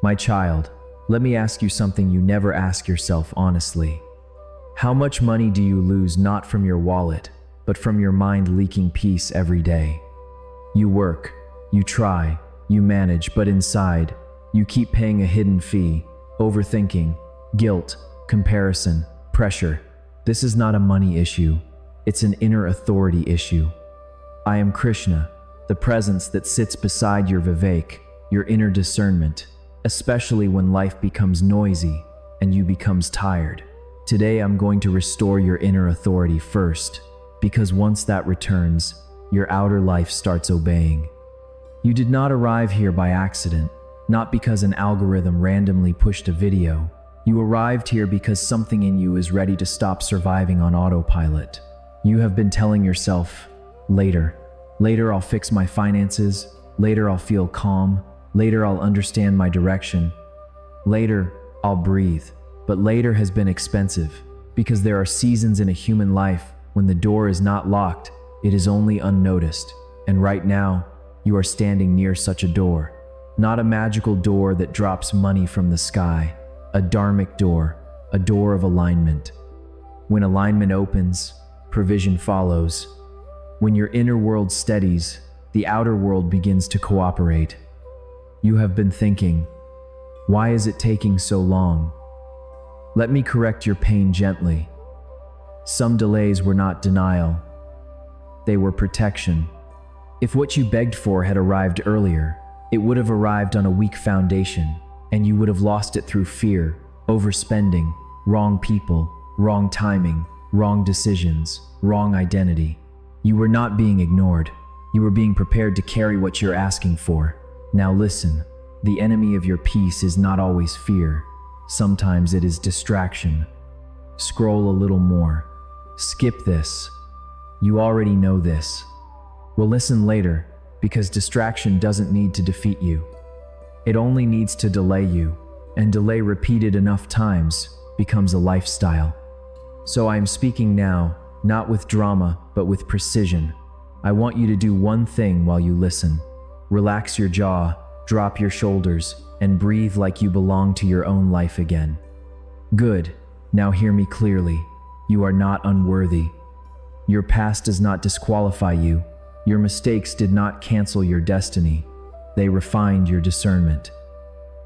My child, let me ask you something you never ask yourself honestly. How much money do you lose not from your wallet, but from your mind leaking peace every day? You work, you try, you manage, but inside, you keep paying a hidden fee, overthinking, guilt, comparison, pressure. This is not a money issue. It's an inner authority issue. I am Krishna, the presence that sits beside your Vivek, your inner discernment, especially when life becomes noisy and you becomes tired. Today I'm going to restore your inner authority first, because once that returns, your outer life starts obeying. You did not arrive here by accident, not because an algorithm randomly pushed a video. You arrived here because something in you is ready to stop surviving on autopilot. You have been telling yourself, later I'll fix my finances, later I'll feel calm, later I'll understand my direction, later I'll breathe. But later has been expensive, because there are seasons in a human life when the door is not locked, it is only unnoticed. And right now, you are standing near such a door. Not a magical door that drops money from the sky, a dharmic door, a door of alignment. When alignment opens, provision follows. When your inner world steadies, the outer world begins to cooperate. You have been thinking, why is it taking so long? Let me correct your pain gently. Some delays were not denial. They were protection. If what you begged for had arrived earlier, it would have arrived on a weak foundation, and you would have lost it through fear, overspending, wrong people, wrong timing, wrong decisions, wrong identity. You were not being ignored. You were being prepared to carry what you're asking for. Now listen, the enemy of your peace is not always fear. Sometimes it is distraction. Scroll a little more. Skip this. You already know this. We'll listen later, because distraction doesn't need to defeat you. It only needs to delay you, and delay repeated enough times becomes a lifestyle. So I am speaking now, not with drama, but with precision. I want you to do one thing while you listen. Relax your jaw, drop your shoulders, and breathe like you belong to your own life again. Good. Now hear me clearly. You are not unworthy. Your past does not disqualify you. Your mistakes did not cancel your destiny. They refined your discernment.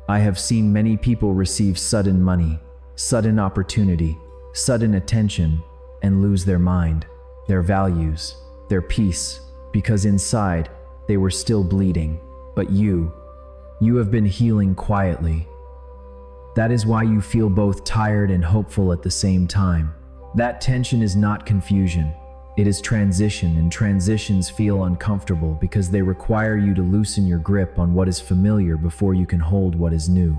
I have seen many people receive sudden money, sudden opportunity, sudden attention, and lose their mind, their values, their peace, because inside they were still bleeding. But you have been healing quietly. That is why you feel both tired and hopeful at the same time. That tension is not confusion. It is transition, and transitions feel uncomfortable because they require you to loosen your grip on what is familiar before you can hold what is new.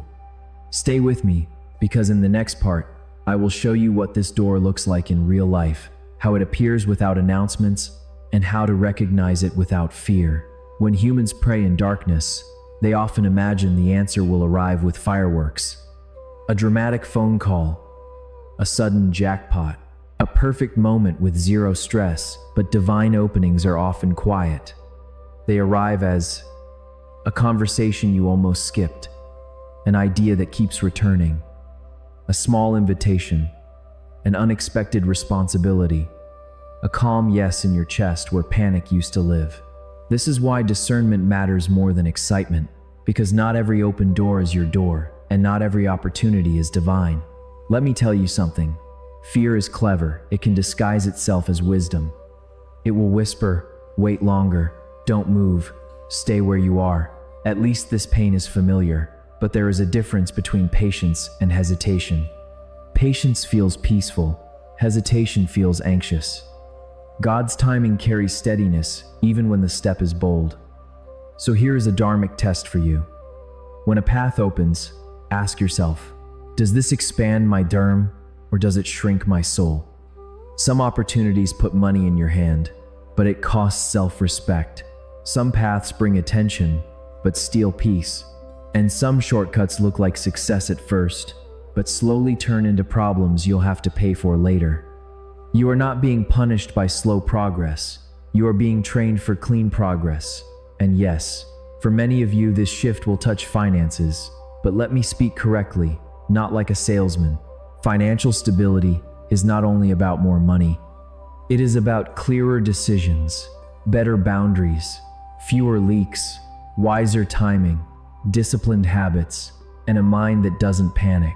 Stay with me, because in the next part, I will show you what this door looks like in real life, how it appears without announcements, and how to recognize it without fear. When humans pray in darkness, they often imagine the answer will arrive with fireworks. A dramatic phone call, a sudden jackpot, a perfect moment with zero stress, but divine openings are often quiet. They arrive as a conversation you almost skipped, an idea that keeps returning, a small invitation, an unexpected responsibility, a calm yes in your chest where panic used to live. This is why discernment matters more than excitement, because not every open door is your door, and not every opportunity is divine. Let me tell you something. Fear is clever. It can disguise itself as wisdom. It will whisper, wait longer, don't move, stay where you are. At least this pain is familiar, but there is a difference between patience and hesitation. Patience feels peaceful, hesitation feels anxious. God's timing carries steadiness, even when the step is bold. So here is a dharmic test for you. When a path opens, ask yourself, does this expand my dharma, or does it shrink my soul? Some opportunities put money in your hand, but it costs self-respect. Some paths bring attention, but steal peace. And some shortcuts look like success at first, but slowly turn into problems you'll have to pay for later. You are not being punished by slow progress. You are being trained for clean progress. And yes, for many of you, this shift will touch finances, But let me speak correctly, not like a salesman. Financial stability is not only about more money. It is about clearer decisions, better boundaries, fewer leaks, wiser timing, disciplined habits, and a mind that doesn't panic.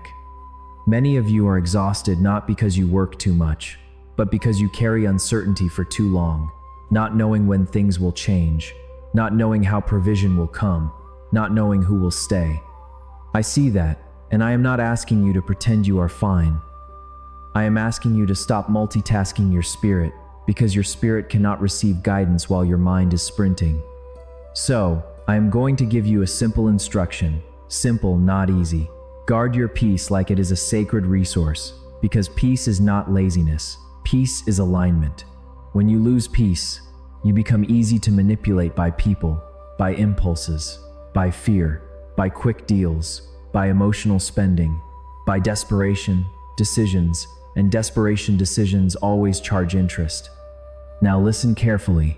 Many of you are exhausted not because you work too much, but because you carry uncertainty for too long, not knowing when things will change, not knowing how provision will come, not knowing who will stay. I see that, and I am not asking you to pretend you are fine. I am asking you to stop multitasking your spirit, because your spirit cannot receive guidance while your mind is sprinting. So, I am going to give you a simple instruction, simple, not easy. Guard your peace like it is a sacred resource, because peace is not laziness. Peace is alignment. When you lose peace, you become easy to manipulate by people, by impulses, by fear, by quick deals, by emotional spending, by desperation, decisions, and desperation decisions always charge interest. Now listen carefully.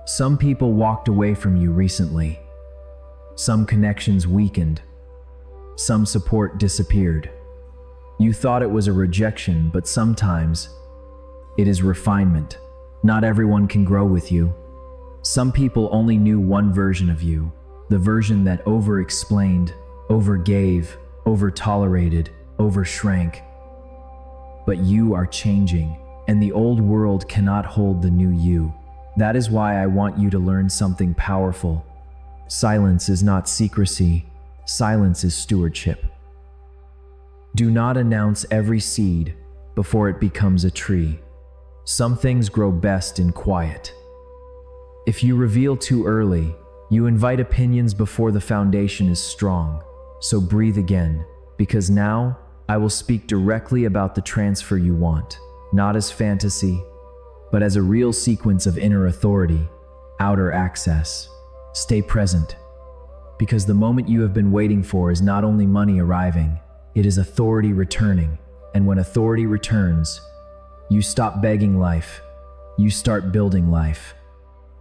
Some people walked away from you recently. Some connections weakened. Some support disappeared. You thought it was a rejection, but sometimes it is refinement. Not everyone can grow with you. Some people only knew one version of you, the version that over-explained, over-gave, over-tolerated, over-shrank. But you are changing, and the old world cannot hold the new you. That is why I want you to learn something powerful. Silence is not secrecy. Silence is stewardship. Do not announce every seed before it becomes a tree. Some things grow best in quiet. If you reveal too early, you invite opinions before the foundation is strong. So breathe again, because now I will speak directly about the transfer you want, not as fantasy, but as a real sequence of inner authority, outer access. Stay present, because the moment you have been waiting for is not only money arriving, it is authority returning. And when authority returns, you stop begging life, you start building life.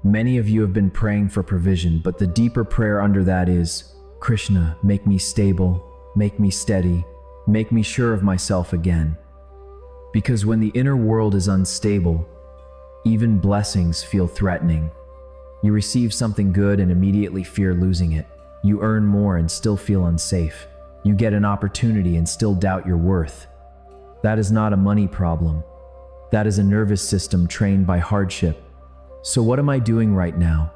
Many of you have been praying for provision, but the deeper prayer under that is, Krishna, make me stable, make me steady, make me sure of myself again. Because when the inner world is unstable, even blessings feel threatening. You receive something good and immediately fear losing it. You earn more and still feel unsafe. You get an opportunity and still doubt your worth. That is not a money problem. That is a nervous system trained by hardship. So what am I doing right now?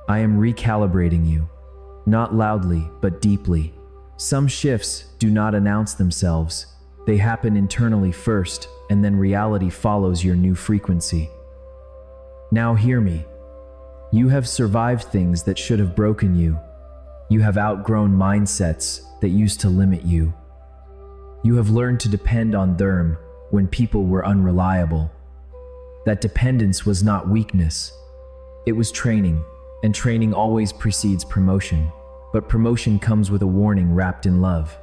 I am recalibrating you. Not loudly, but deeply. Some shifts do not announce themselves. They happen internally first, and then reality follows your new frequency. Now hear me. You have survived things that should have broken you. You have outgrown mindsets that used to limit you. You have learned to depend on them when people were unreliable. That dependence was not weakness. It was training, and training always precedes promotion. But promotion comes with a warning wrapped in love.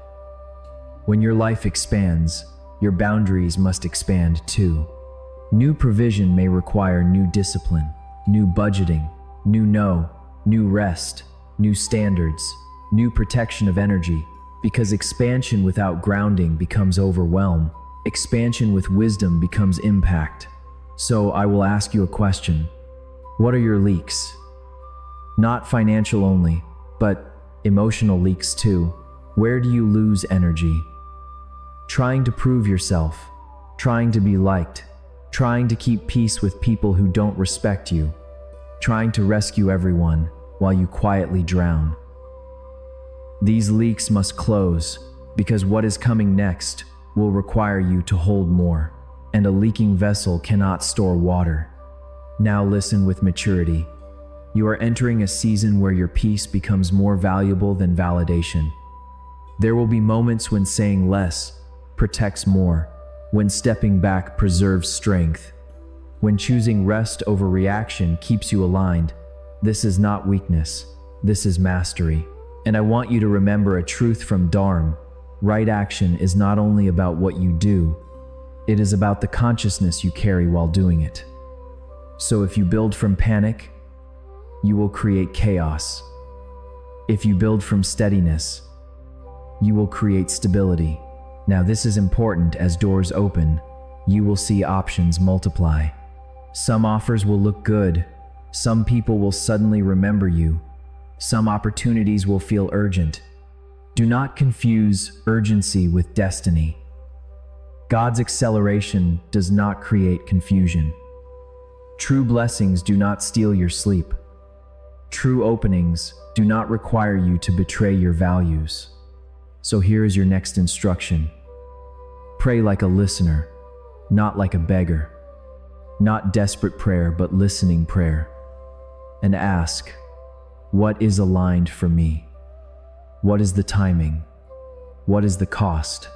When your life expands, your boundaries must expand too. New provision may require new discipline, new budgeting, new rest, new standards, new protection of energy, because expansion without grounding becomes overwhelm. Expansion with wisdom becomes impact. So I will ask you a question. What are your leaks? Not financial only, but emotional leaks too. Where do you lose energy? Trying to prove yourself, trying to be liked, trying to keep peace with people who don't respect you, trying to rescue everyone while you quietly drown. These leaks must close, because what is coming next will require you to hold more, and a leaking vessel cannot store water. Now listen with maturity. You are entering a season where your peace becomes more valuable than validation. There will be moments when saying less protects more, when stepping back preserves strength, when choosing rest over reaction keeps you aligned. This is not weakness, this is mastery. And I want you to remember a truth from Dharma. Right action is not only about what you do, it is about the consciousness you carry while doing it. So if you build from panic, you will create chaos. If you build from steadiness, you will create stability. Now this is important. As doors open, you will see options multiply. Some offers will look good. Some people will suddenly remember you. Some opportunities will feel urgent. Do not confuse urgency with destiny. God's acceleration does not create confusion. True blessings do not steal your sleep. True openings do not require you to betray your values. So here is your next instruction. Pray like a listener, not like a beggar. Not desperate prayer, but listening prayer. And ask, what is aligned for me? What is the timing? What is the cost?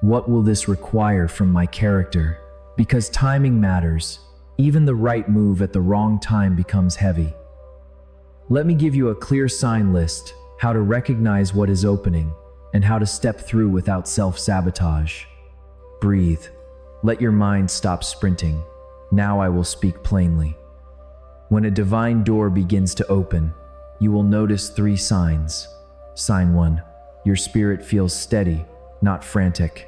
What will this require from my character? Because timing matters. Even the right move at the wrong time becomes heavy. Let me give you a clear sign list, how to recognize what is opening, and how to step through without self-sabotage. Breathe. Let your mind stop sprinting. Now I will speak plainly. When a divine door begins to open, you will notice 3 signs. Sign 1. Your spirit feels steady, not frantic.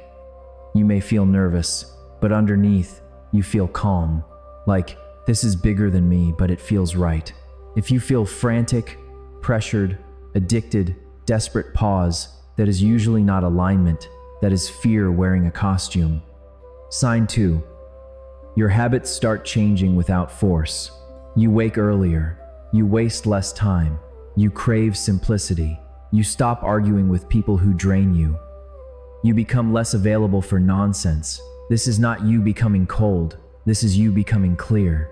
You may feel nervous, but underneath, you feel calm. Like, this is bigger than me, but it feels right. If you feel frantic, pressured, addicted, desperate, pause. That is usually not alignment. That is fear wearing a costume. Sign 2. Your habits start changing without force. You wake earlier. You waste less time. You crave simplicity. You stop arguing with people who drain you. You become less available for nonsense. This is not you becoming cold. This is you becoming clear.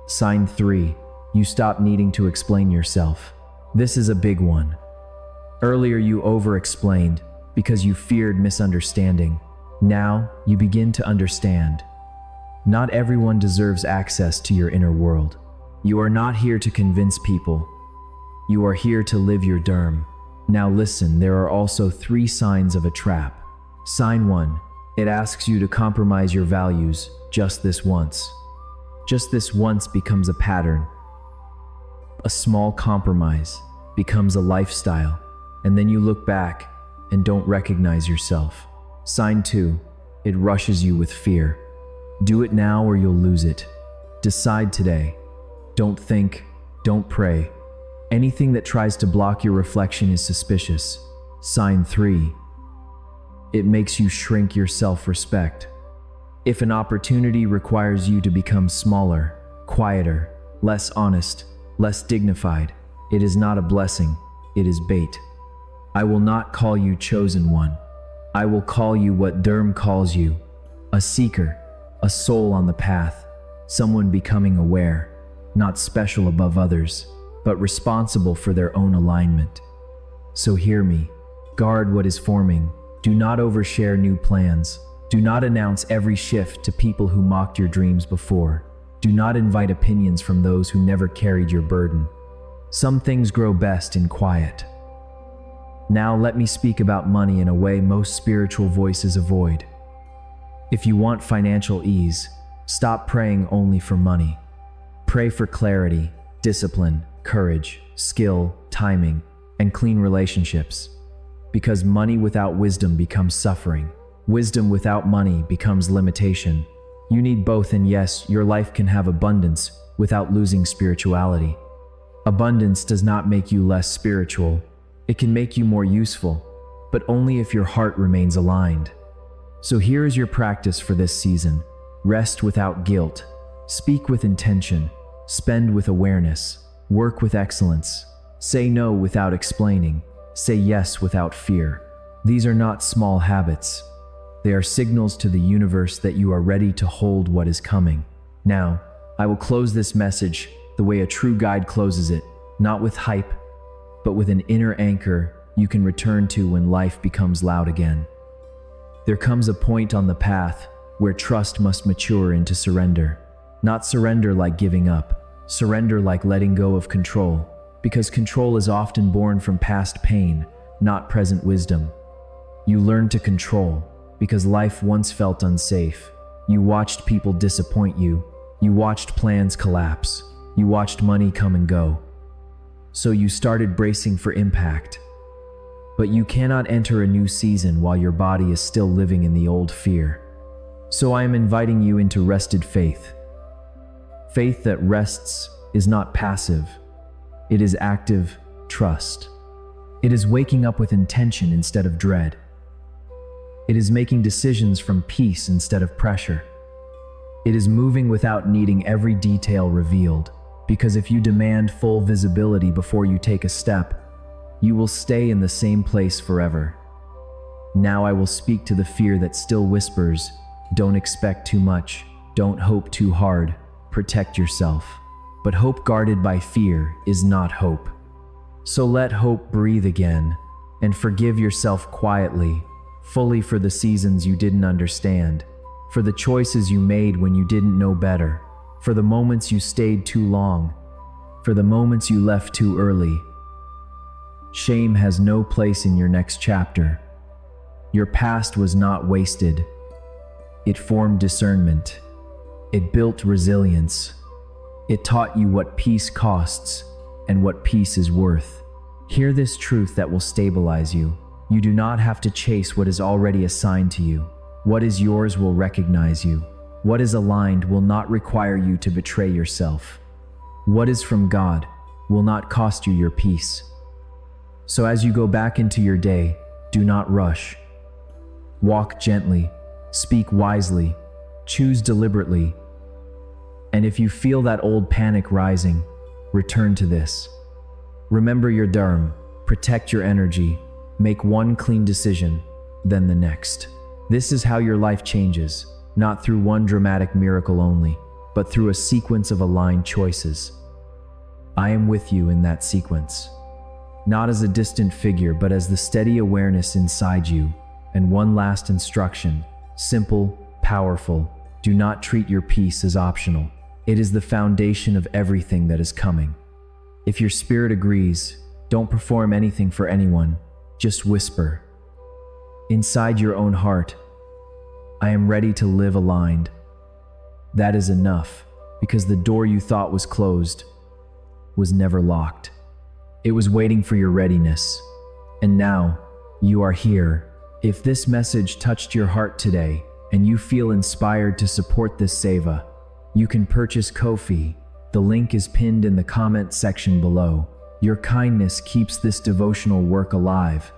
Sign 3. You stop needing to explain yourself. This is a big one. Earlier you over-explained because you feared misunderstanding. Now you begin to understand. Not everyone deserves access to your inner world. You are not here to convince people. You are here to live your dharma. Now listen, there are also 3 signs of a trap. Sign 1. It asks you to compromise your values just this once. Just this once becomes a pattern. A small compromise becomes a lifestyle, and then you look back and don't recognize yourself. Sign 2. It rushes you with fear. Do it now or you'll lose it. Decide today. Don't think, don't pray. Anything that tries to block your reflection is suspicious. Sign 3. It makes you shrink your self-respect. If an opportunity requires you to become smaller, quieter, less honest, less dignified, it is not a blessing, it is bait. I will not call you chosen one. I will call you what Dharma calls you, a seeker, a soul on the path, someone becoming aware, not special above others, but responsible for their own alignment. So hear me, guard what is forming. Do not overshare new plans. Do not announce every shift to people who mocked your dreams before. Do not invite opinions from those who never carried your burden. Some things grow best in quiet. Now let me speak about money in a way most spiritual voices avoid. If you want financial ease, stop praying only for money. Pray for clarity, discipline, courage, skill, timing, and clean relationships. Because money without wisdom becomes suffering. Wisdom without money becomes limitation. You need both, and yes, your life can have abundance without losing spirituality. Abundance does not make you less spiritual. It can make you more useful, but only if your heart remains aligned. So here is your practice for this season. Rest without guilt. Speak with intention. Spend with awareness. Work with excellence. Say no without explaining. Say yes without fear. These are not small habits. They are signals to the universe that you are ready to hold what is coming. Now, I will close this message the way a true guide closes it, not with hype, but with an inner anchor you can return to when life becomes loud again. There comes a point on the path where trust must mature into surrender. Not surrender like giving up, surrender like letting go of control, because control is often born from past pain, not present wisdom. You learn to control because life once felt unsafe. You watched people disappoint you. You watched plans collapse. You watched money come and go. So you started bracing for impact. But you cannot enter a new season while your body is still living in the old fear. So I am inviting you into rested faith. Faith that rests is not passive. It is active trust. It is waking up with intention instead of dread. It is making decisions from peace instead of pressure. It is moving without needing every detail revealed, because if you demand full visibility before you take a step, you will stay in the same place forever. Now I will speak to the fear that still whispers, don't expect too much, don't hope too hard, protect yourself. But hope guarded by fear is not hope. So let hope breathe again, and forgive yourself quietly, fully for the seasons you didn't understand, for the choices you made when you didn't know better, for the moments you stayed too long, for the moments you left too early. Shame has no place in your next chapter. Your past was not wasted. It formed discernment. It built resilience. It taught you what peace costs and what peace is worth. Hear this truth that will stabilize you. You do not have to chase what is already assigned to you. What is yours will recognize you. What is aligned will not require you to betray yourself. What is from God will not cost you your peace. So as you go back into your day, do not rush. Walk gently, speak wisely, choose deliberately. And if you feel that old panic rising, return to this. Remember your dharma, protect your energy, make one clean decision, then the next. This is how your life changes, not through one dramatic miracle only, but through a sequence of aligned choices. I am with you in that sequence. Not as a distant figure, but as the steady awareness inside you. And one last instruction, simple, powerful, do not treat your peace as optional. It is the foundation of everything that is coming. If your spirit agrees, don't perform anything for anyone, just whisper. Inside your own heart, I am ready to live aligned. That is enough, because the door you thought was closed was never locked. It was waiting for your readiness. And now, you are here. If this message touched your heart today, and you feel inspired to support this seva, you can purchase Ko-fi. The link is pinned in the comment section below. Your kindness keeps this devotional work alive.